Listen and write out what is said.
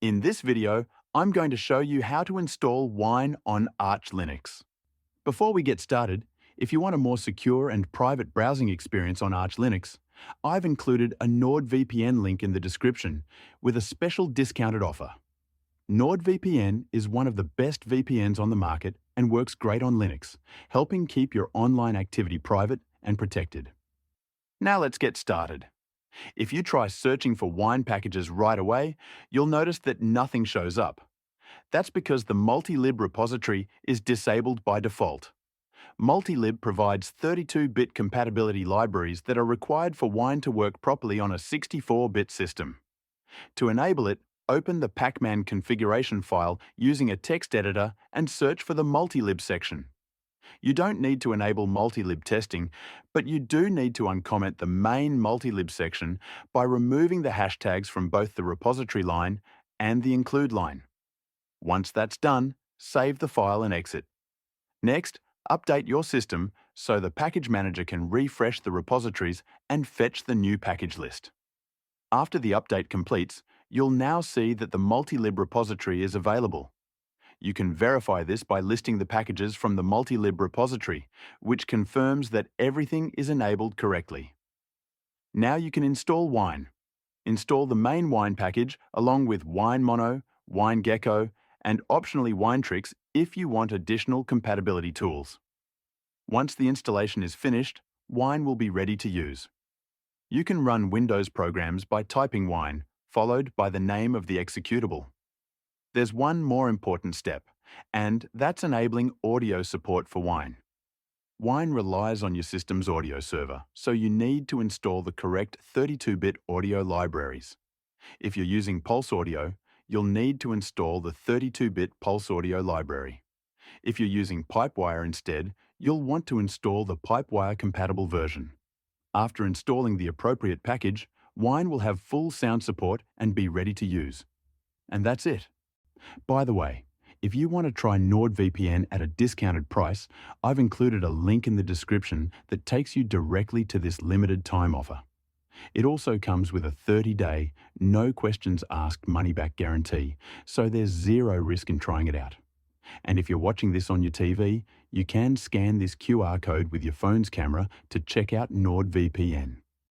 In this video, I'm going to show you how to install Wine on Arch Linux. Before we get started, if you want a more secure and private browsing experience on Arch Linux, I've included a NordVPN link in the description with a special discounted offer. NordVPN is one of the best VPNs on the market and works great on Linux, helping keep your online activity private and protected. Now let's get started. If you try searching for wine packages right away, you'll notice that nothing shows up. That's because the multi-lib repository is disabled by default. Multi-lib provides 32-bit compatibility libraries that are required for Wine to work properly on a 64-bit system. To enable it, open the Pacman configuration file using a text editor and search for the multi-lib section. You don't need to enable multi-lib testing, but you do need to uncomment the main multi-lib section by removing the hashtags from both the repository line and the include line. Once that's done, save the file and exit. Next, update your system so the package manager can refresh the repositories and fetch the new package list. After the update completes, you'll now see that the multi-lib repository is available. You can verify this by listing the packages from the multi-lib repository, which confirms that everything is enabled correctly. Now you can install Wine. Install the main Wine package along with Wine Mono, Wine Gecko, and optionally Winetricks if you want additional compatibility tools. Once the installation is finished, Wine will be ready to use. You can run Windows programs by typing Wine, followed by the name of the executable. There's one more important step, and that's enabling audio support for Wine. Wine relies on your system's audio server, so you need to install the correct 32-bit audio libraries. If you're using Pulse Audio, you'll need to install the 32-bit Pulse Audio library. If you're using Pipewire instead, you'll want to install the Pipewire-compatible version. After installing the appropriate package, Wine will have full sound support and be ready to use. And that's it. By the way, if you want to try NordVPN at a discounted price, I've included a link in the description that takes you directly to this limited time offer. It also comes with a 30-day, no questions asked money-back guarantee, so there's zero risk in trying it out. And if you're watching this on your TV, you can scan this QR code with your phone's camera to check out NordVPN.